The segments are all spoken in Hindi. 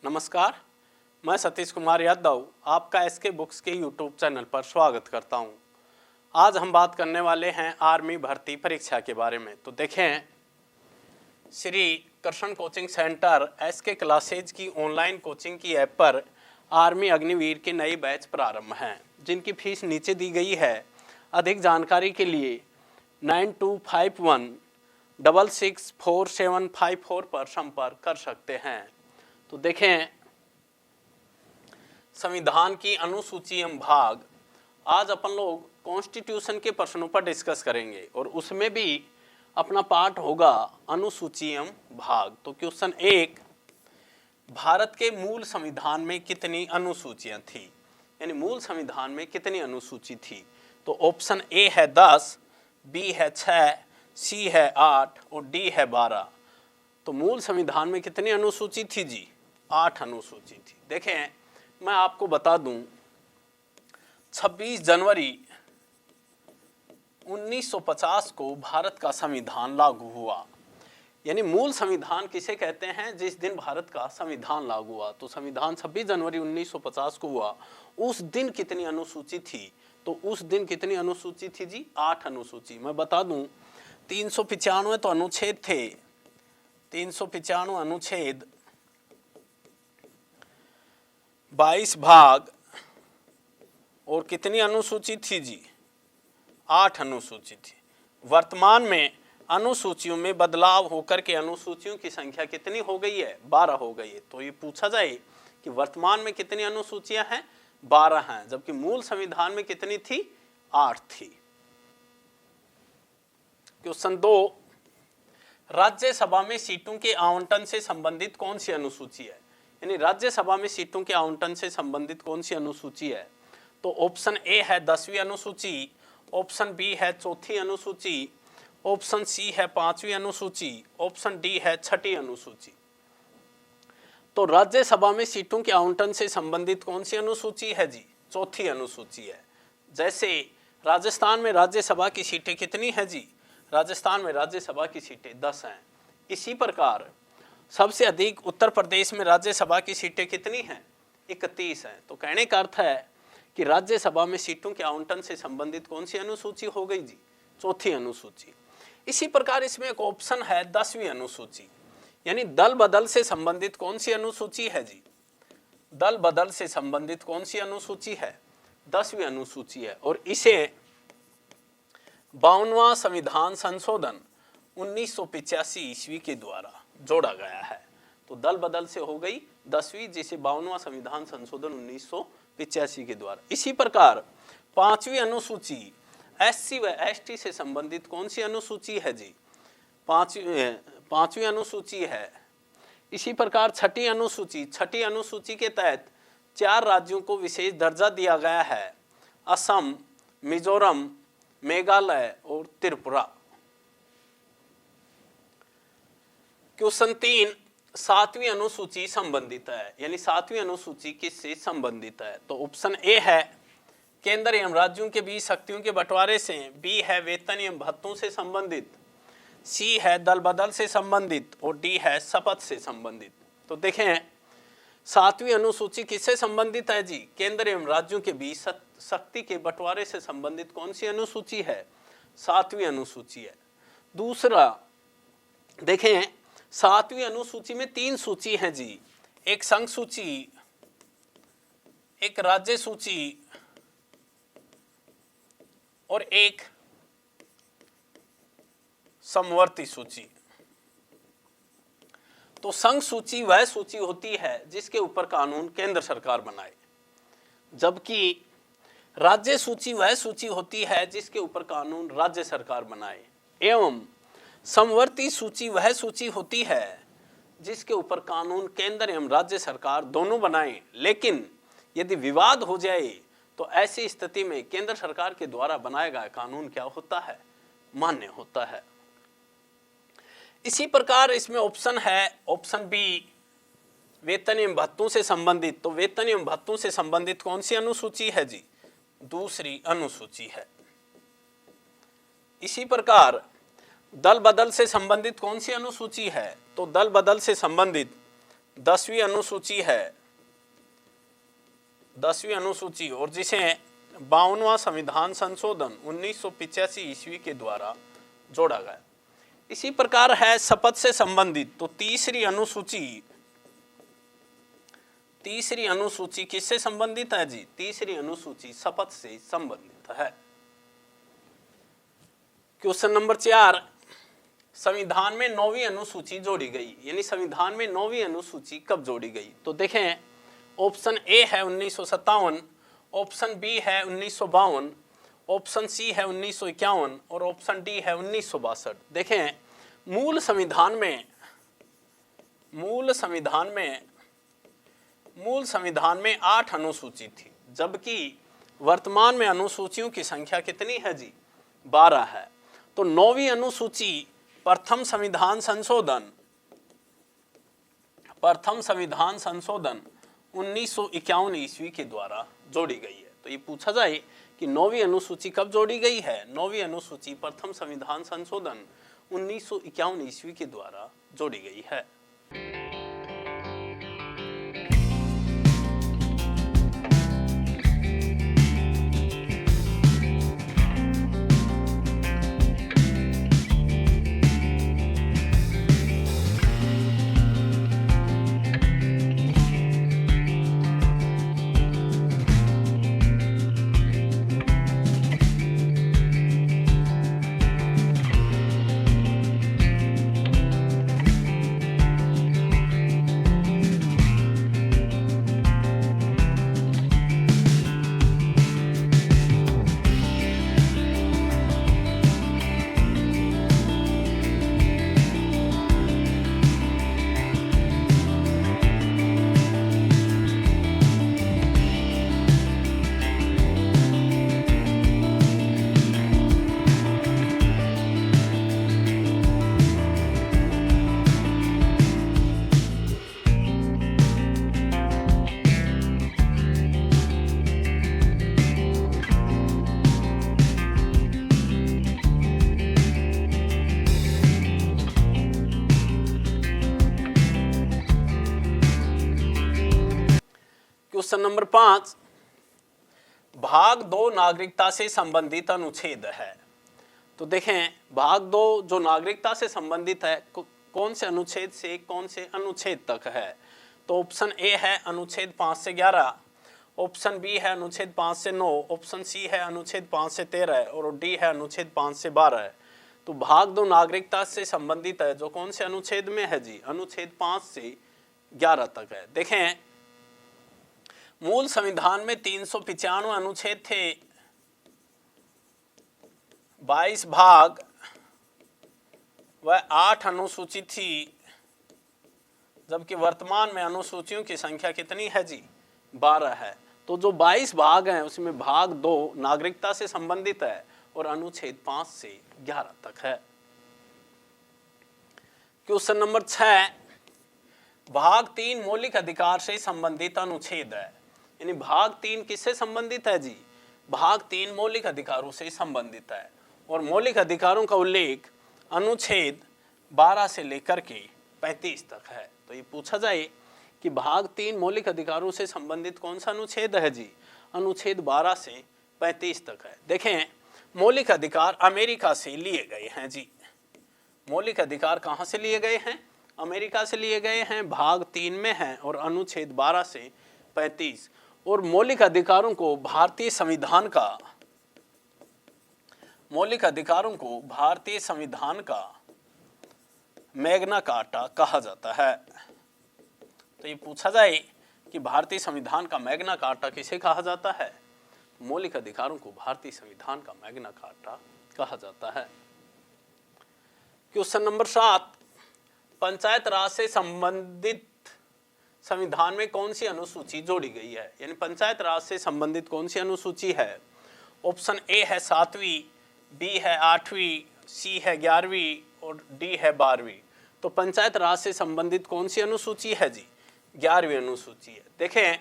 नमस्कार, मैं सतीश कुमार यादव आपका एसके बुक्स के यूट्यूब चैनल पर स्वागत करता हूं। आज हम बात करने वाले हैं आर्मी भर्ती परीक्षा के बारे में। तो देखें, Shri Krishna coaching centre SK classes की ऑनलाइन कोचिंग की ऐप पर आर्मी अग्निवीर के नए बैच प्रारंभ हैं, जिनकी फीस नीचे दी गई है। अधिक जानकारी के लिए 9251664754 पर संपर्क कर सकते हैं। तो देखें, संविधान की अनुसूची एवं भाग, आज अपन लोग कॉन्स्टिट्यूशन के प्रश्नों पर डिस्कस करेंगे और उसमें भी अपना पार्ट होगा अनुसूची एवं भाग। तो क्वेश्चन 1, भारत के मूल संविधान में कितनी अनुसूचियां थी, यानी मूल संविधान में कितनी अनुसूची थी। तो ऑप्शन ए है 10, बी है 6, सी है 8 और डी है 12। तो मूल संविधान में कितनी अनुसूची थी जी? 8 अनुसूची थी। देखें, मैं आपको बता दूं, 26 जनवरी 1950 को भारत का संविधान लागू हुआ। यानी मूल संविधान किसे कहते हैं? जिस दिन भारत का संविधान लागू हुआ। तो संविधान 26 जनवरी 1950 को हुआ। उस दिन कितनी अनुसूची थी? तो उस दिन कितनी अनुसूची थी जी? 8 अनुसूची। मैं बता दूं, 395 तो अनुच्छेद थे, 395 अनुच्छेद, 22 भाग और कितनी अनुसूची थी जी? 8 अनुसूची थी। वर्तमान में अनुसूचियों में बदलाव होकर के अनुसूचियों की संख्या कितनी हो गई है? 12 हो गई है। तो ये पूछा जाए कि वर्तमान में कितनी अनुसूचियां हैं? 12 हैं, जबकि मूल संविधान में कितनी थी? 8 थी। क्वेश्चन 2, राज्यसभा में सीटों के आवंटन से संबंधित कौन सी अनुसूची है? यानी राज्यसभा में सीटों के आवंटन से संबंधित कौन सी अनुसूची है? तो ऑप्शन ए है 10वीं अनुसूची, ऑप्शन बी है 4थी अनुसूची, ऑप्शन सी है 5वीं अनुसूची, ऑप्शन डी है 6ठी अनुसूची। तो राज्यसभा में सीटों के आवंटन से संबंधित कौन सी अनुसूची है जी? 4थी अनुसूची है। जैसे राजस्थान में राज्यसभा की सीटें कितनी है जी? राजस्थान में राज्यसभा की सीटें 10 हैं। इसी प्रकार सबसे अधिक उत्तर प्रदेश में राज्यसभा की सीटें कितनी हैं? 31 हैं। तो कहने का अर्थ है कि राज्यसभा में सीटों के आवंटन से संबंधित कौन सी अनुसूची हो गई जी? 4थी अनुसूची। इसी प्रकार इसमें एक ऑप्शन है 10वीं अनुसूची, यानी दल बदल से संबंधित कौन सी अनुसूची है जी? दल बदल से संबंधित कौन सी अनुसूची है? 10वीं अनुसूची है। और इसे 52वां संविधान संशोधन 1985 ईस्वी के द्वारा जोड़ा गया है। तो दल बदल से हो गई 10वीं, जिसे 52वां संविधान संशोधन 1985 के द्वारा। इसी प्रकार 5वीं अनुसूची एससी व एसटी से संबंधित कौन सी अनुसूची है जी? 5वीं अनुसूची है। इसी प्रकार 6ठी अनुसूची, 6ठी अनुसूची के तहत 4 राज्यों को विशेष दर्जा दिया गया है, असम, मिजोरम, मेघालय और त्रिपुरा। क्वेश्चन 3, 7वीं अनुसूची संबंधित है, यानी 7वीं अनुसूची किससे संबंधित है? तो ऑप्शन ए है केंद्र एवं राज्यों के बीच शक्तियों के बंटवारे से, बी है वेतन एवं भत्तों से संबंधित, सी है दल बदल से संबंधित और डी है शपथ से संबंधित। तो देखें, 7वीं अनुसूची किससे संबंधित है जी? केंद्र एवं राज्यों के बीच शक्ति के बंटवारे से संबंधित कौन सी अनुसूची है? 7वीं अनुसूची है। दूसरा देखें, 7वीं अनुसूची में 3 सूची हैं जी, एक संघ सूची, एक राज्य सूची और एक समवर्ती सूची। तो संघ सूची वह सूची होती है जिसके ऊपर कानून केंद्र सरकार बनाए, जबकि राज्य सूची वह सूची होती है जिसके ऊपर कानून राज्य सरकार बनाए, एवं समवर्ती सूची वह सूची होती है जिसके ऊपर कानून केंद्र एवं राज्य सरकार दोनों बनाए। लेकिन यदि विवाद हो जाए तो ऐसी स्थिति में केंद्र सरकार के द्वारा बनाया गया कानून क्या होता है? मान्य होता है। इसी प्रकार इसमें ऑप्शन है, ऑप्शन बी, वेतन एवं भत्तों से संबंधित। तो वेतन एवं भत्तों से संबंधित कौन सी अनुसूची है जी? 2री अनुसूची है। इसी प्रकार दल बदल से संबंधित कौन सी अनुसूची है? तो दल बदल से संबंधित 10वीं अनुसूची है, 10वीं अनुसूची, और जिसे 52वां संविधान संशोधन 1985 ईस्वी के द्वारा जोड़ा गया। इसी प्रकार है शपथ से संबंधित, तो तीसरी अनुसूची किससे संबंधित है जी? तीसरी अनुसूची शपथ से संबंधित है। क्वेश्चन नंबर 4, संविधान में 9वीं अनुसूची जोड़ी गई, यानी संविधान में 9वीं अनुसूची कब जोड़ी गई? तो देखें, ऑप्शन ए है 1957, ऑप्शन बी है 1952, ऑप्शन सी है 1951 और ऑप्शन डी है 1962। देखें, मूल संविधान में 8 अनुसूची थी, जबकि वर्तमान में अनुसूचियों की संख्या कितनी है जी? 12 है। तो 9वीं अनुसूची प्रथम संविधान संशोधन 1951 ईस्वी के द्वारा जोड़ी गई है। तो ये पूछा जाए कि 9वीं अनुसूची कब जोड़ी गई है? 9वीं अनुसूची प्रथम संविधान संशोधन 1951 ईस्वी के द्वारा जोड़ी गई है। क्वेश्चन नंबर 5, भाग 2 नागरिकता से संबंधित अनुच्छेद है। तो देखें, भाग 2 जो नागरिकता से संबंधित है, कौन से अनुच्छेद से कौन से अनुच्छेद तक है? तो ऑप्शन ए है अनुच्छेद 5 से 11, ऑप्शन बी है अनुच्छेद 5 से 9, ऑप्शन सी है अनुच्छेद 5 से 13 और डी है अनुच्छेद 5 से 12। तो भाग 2 नागरिकता से संबंधित है जो कौन से अनुच्छेद में है जी? अनुच्छेद 5 से 11 तक है। देखें, मूल संविधान में 395 अनुच्छेद थे, 22 भाग व 8 अनुसूची थी, जबकि वर्तमान में अनुसूचियों की संख्या कितनी है जी? 12 है। तो जो 22 भाग हैं उसमें भाग 2 नागरिकता से संबंधित है और अनुच्छेद 5 से 11 तक है। क्वेश्चन नंबर 6, भाग 3 मौलिक अधिकार से संबंधित अनुच्छेद है, यानी भाग 3 किससे संबंधित है जी? भाग 3 मौलिक अधिकारों से संबंधित है और मौलिक अधिकारों का उल्लेख अनुच्छेद 12 से लेकर के 35 तक है। तो ये पूछा जाए कि भाग 3 मौलिक अधिकारों से संबंधित कौन सा अनुच्छेद है जी? अनुच्छेद 12 से 35 तक है। देखें, मौलिक अधिकार अमेरिका से लिए गए हैं जी। मौलिक अधिकार कहाँ से लिए गए हैं? अमेरिका से लिए गए हैं, भाग 3 में हैं और अनुच्छेद 12 से 35। और मौलिक अधिकारों को भारतीय संविधान का मैग्ना कार्टा कहा जाता है। तो ये पूछा जाए कि भारतीय संविधान का मैग्ना कार्टा किसे कहा जाता है? मौलिक अधिकारों को भारतीय संविधान का मैग्ना कार्टा कहा जाता है। क्वेश्चन नंबर 7, पंचायत राज से संबंधित संविधान में कौन सी अनुसूची जोड़ी गई है? यानी पंचायत राज से संबंधित कौन सी अनुसूची है? ऑप्शन ए है 7वीं, बी है 8वीं, सी है 11वीं और डी है 12वीं। तो पंचायत राज से संबंधित कौन सी अनुसूची है जी? 11वीं अनुसूची है। देखें,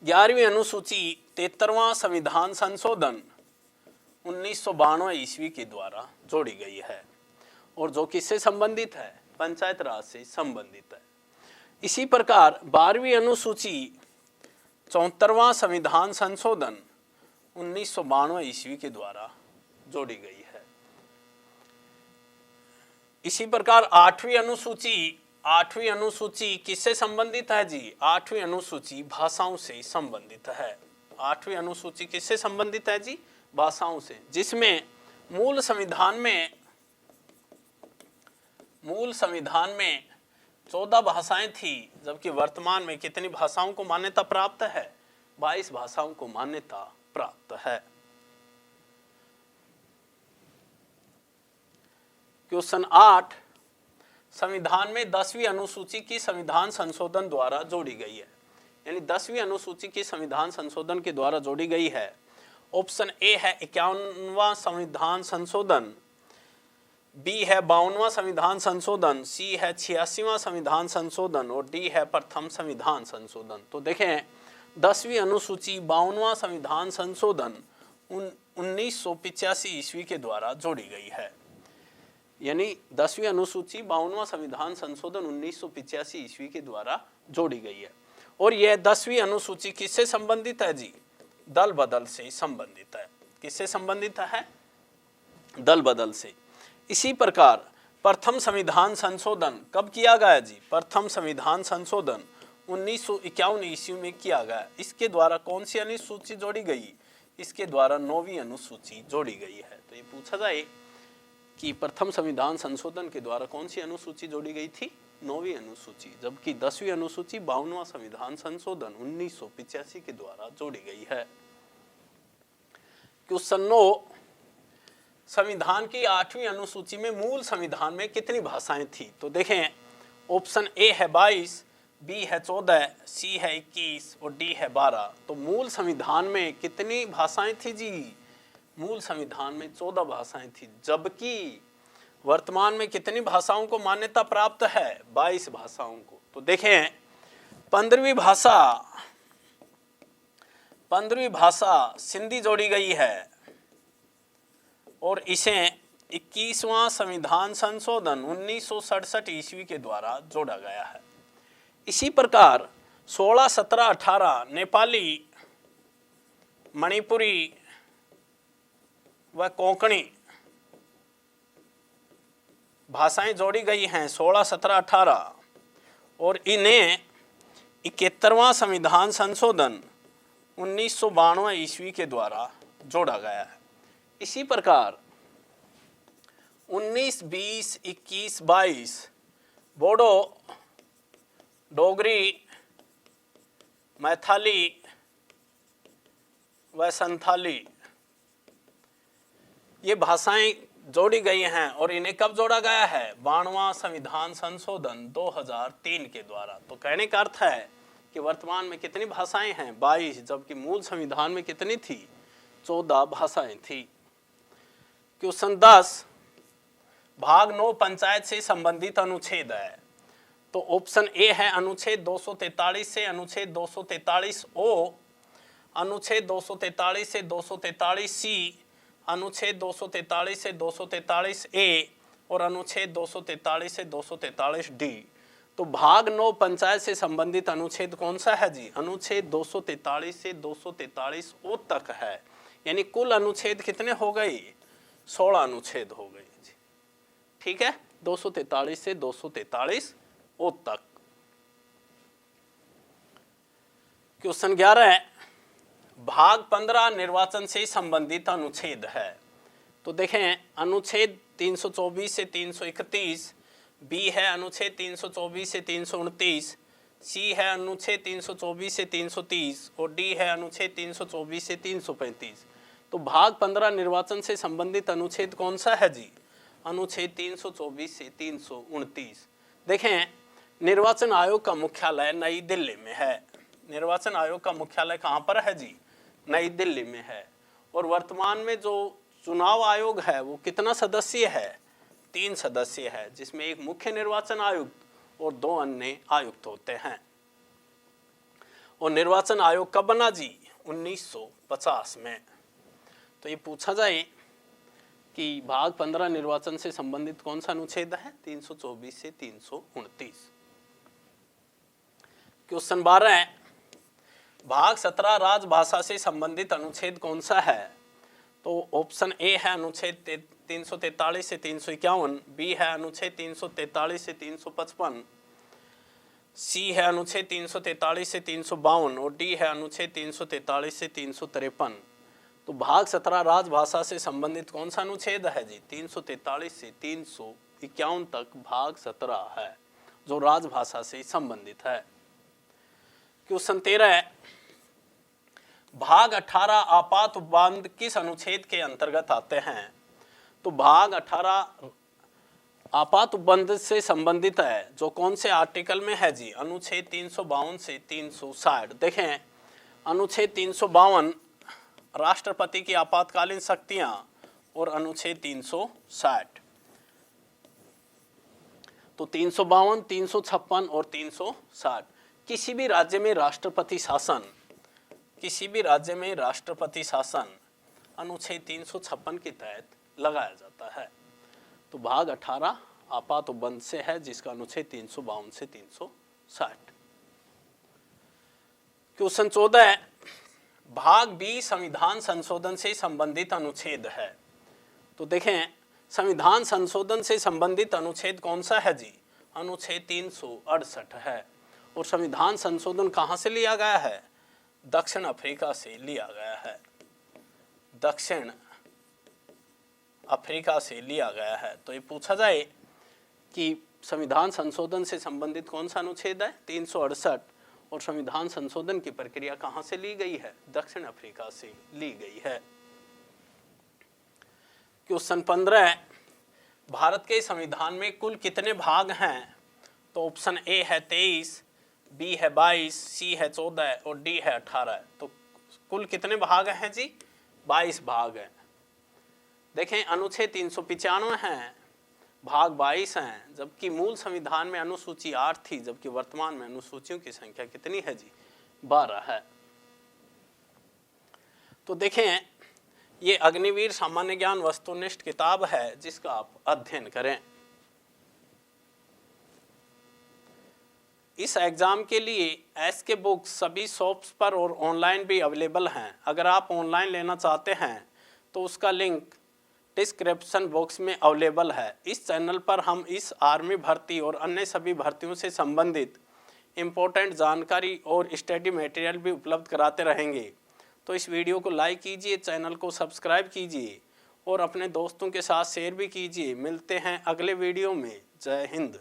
11वीं अनुसूची 73वां संविधान संशोधन 1992 ईस्वी के द्वारा जोड़ी गई है और जो किससे संबंधित है? पंचायत राज से संबंधित है। इसी प्रकार 12वीं अनुसूची 74वां संविधान संशोधन 1992 ईस्वी के द्वारा जोड़ी गई है। इसी प्रकार 8वीं अनुसूची किससे संबंधित है जी? 8वीं अनुसूची भाषाओं से संबंधित है। 8वीं अनुसूची किससे संबंधित है जी? भाषाओं से, जिसमें मूल संविधान में 14 भाषाएं थी, जबकि वर्तमान में कितनी भाषाओं को मान्यता प्राप्त है? 22 भाषाओं को मान्यता प्राप्त है। क्वेश्चन 8, संविधान में 10वीं अनुसूची की संविधान संशोधन द्वारा जोड़ी गई है। यानी 10वीं अनुसूची की संविधान संशोधन के द्वारा जोड़ी गई है। ऑप्शन ए है 51वां संविधान संशोधन, बी है 52वां संविधान संशोधन, सी है 86वां संविधान संशोधन और डी है प्रथम संविधान संशोधन। तो देखें 10वीं अनुसूची 52वां संविधान संशोधन 1985 ईस्वी के द्वारा जोड़ी गई है। यानी 10वीं अनुसूची 52वां संविधान संशोधन 1985 ईस्वी के द्वारा जोड़ी गई है। और यह 10वीं अनुसूची किससे संबंधित है जी? दल बदल से संबंधित है। किससे संबंधित है? दल बदल से। इसी प्रकार प्रथम संविधान संशोधन कब किया गया जी? प्रथम संविधान संशोधन 1951 ईस्वी में किया गया। इसके द्वारा कौन सी अनुसूची जोड़ी गई? इसके द्वारा 9वीं अनुसूची जोड़ी गई है। तो ये पूछा जाए कि प्रथम संविधान संशोधन के द्वारा कौन सी अनुसूची जोड़ी गई थी? 9वीं अनुसूची, जबकि 10वीं अनुसूची 52वां संविधान संशोधन 1985 के द्वारा जोड़ी गई है। क्वेश्चन 9, संविधान की 8वीं अनुसूची में मूल संविधान में कितनी भाषाएं थी? तो देखें ऑप्शन ए है 22, बी है 14, सी है 21 और डी है 12। तो मूल संविधान में कितनी भाषाएं थी जी? मूल संविधान में 14 भाषाएं थी, जबकि वर्तमान में कितनी भाषाओं को मान्यता प्राप्त है? 22 भाषाओं को। तो देखें 15वीं भाषा सिंधी जोड़ी गई है और इसे 21वां संविधान संशोधन 1967 ईस्वी के द्वारा जोड़ा गया है। इसी प्रकार 16, 17, 18 नेपाली, मणिपुरी व कोंकणी भाषाएं जोड़ी गई हैं 16, 17, 18 और इन्हें 71वां संविधान संशोधन 1992 ईस्वी के द्वारा जोड़ा गया है। इसी प्रकार 19, 20, 21, 22 बोडो, डोगरी, मैथिली व संथाली ये भाषाएं जोड़ी गई हैं और इन्हें कब जोड़ा गया है? 92वां संविधान संशोधन 2003 के द्वारा। तो कहने का अर्थ है कि वर्तमान में कितनी भाषाएं हैं? 22, जबकि मूल संविधान में कितनी थी? 14 भाषाएं थी। क्वेश्चन 10, भाग 9 पंचायत से संबंधित अनुच्छेद है। तो ऑप्शन ए है अनुच्छेद 243 से अनुच्छेद 243 ओ, अनुच्छेद 243 से 243 सी, अनुच्छेद 243 से 243 ए और अनुच्छेद 243 से 243 डी। तो भाग 9 पंचायत से संबंधित अनुच्छेद कौन सा है जी? अनुच्छेद 243 से 243 ओ तक है। यानी कुल अनुच्छेद कितने हो गए? 16 अनुच्छेद हो गए जी। ठीक है, 243 से 243 ओ तक। क्वेश्चन 11 है, भाग 15 निर्वाचन से संबंधित अनुच्छेद है। तो देखें अनुच्छेद 324 से 331, बी है अनुच्छेद 324 से 329, सी है अनुच्छेद 324 से 330 और डी है अनुच्छेद 324 से 335। तो भाग 15 निर्वाचन से संबंधित अनुच्छेद कौन सा है जी? अनुच्छेद 324 से 329। देखें निर्वाचन आयोग का मुख्यालय नई दिल्ली में है। निर्वाचन आयोग का मुख्यालय कहाँ पर है जी? नई दिल्ली में है। और वर्तमान में जो चुनाव आयोग है वो कितना सदस्यीय है? 3 सदस्यीय है, जिसमें एक मुख्य निर्वाचन आयुक्त और 2 अन्य आयुक्त होते हैं। और निर्वाचन आयोग कब बना जी? 1950 में। तो ये पूछा जाए कि भाग 15 निर्वाचन से संबंधित कौन सा अनुच्छेद है? 324 से 329। क्वेश्चन 12 है, भाग 17 राजभाषा से संबंधित अनुच्छेद कौन सा है? तो ऑप्शन ए है अनुच्छेद 343 से 351, बी है अनुच्छेद 343 से 355, सी है अनुच्छेद 343 से 352 और डी है अनुच्छेद 343 से 353। तो भाग 17 राजभाषा से संबंधित कौन सा अनुच्छेद है जी? 343 से 351 तक भाग 17 है जो राजभाषा से संबंधित है। क्वेश्चन 13 है, भाग 18 आपात उपबंध किस अनुच्छेद के अंतर्गत आते हैं? तो भाग 18 आपात उपबंध से संबंधित है जो कौन से आर्टिकल में है जी? अनुच्छेद 352 से 360। देखें, अनुच्छेद 352 राष्ट्रपति की आपातकालीन शक्तियां और अनुच्छेद 360। तो 352, 356 और 360 किसी भी राज्य में राष्ट्रपति शासन अनुच्छेद 356 के तहत लगाया जाता है। तो भाग 18 आपात उपबंध से है जिसका अनुच्छेद 352 से 360। क्वेश्चन 14 है, भाग 20 संविधान संशोधन से संबंधित अनुच्छेद है। तो देखें, संविधान संशोधन से संबंधित अनुच्छेद कौन सा है जी? अनुच्छेद 368 है। और संविधान संशोधन कहाँ से लिया गया है? दक्षिण अफ्रीका से लिया गया है। दक्षिण अफ्रीका से लिया गया है। तो ये पूछा जाए कि संविधान संशोधन से संबंधित कौन सा अनुच्छेद है? 368। और संविधान संशोधन की प्रक्रिया कहाँ से ली गई है? दक्षिण अफ्रीका से ली गई है। क्वेश्चन 15 है, भारत के संविधान में कुल कितने भाग हैं? तो ऑप्शन ए है 23, बी है 22, सी है 14 और डी है 18। तो कुल कितने भाग हैं जी? 22 भाग हैं। देखें, अनुच्छेद 395 हैं, भाग 22 हैं, जबकि मूल संविधान में अनुसूची 8 थी, जबकि वर्तमान में अनुसूचियों की संख्या कितनी है जी? 12 है। तो देखें, ये अग्निवीर सामान्य ज्ञान वस्तुनिष्ठ किताब है जिसका आप अध्ययन करें। इस एग्जाम के लिए एसके बुक्स सभी शॉप्स पर और ऑनलाइन भी अवेलेबल हैं। अगर आप ऑनलाइन लेना चाहते हैं तो उसका लिंक डिस्क्रिप्शन बॉक्स में अवेलेबल है। इस चैनल पर हम इस आर्मी भर्ती और अन्य सभी भर्तियों से संबंधित इम्पोर्टेंट जानकारी और स्टडी मटेरियल भी उपलब्ध कराते रहेंगे। तो इस वीडियो को लाइक कीजिए, चैनल को सब्सक्राइब कीजिए और अपने दोस्तों के साथ शेयर भी कीजिए। मिलते हैं अगले वीडियो में। जय हिंद।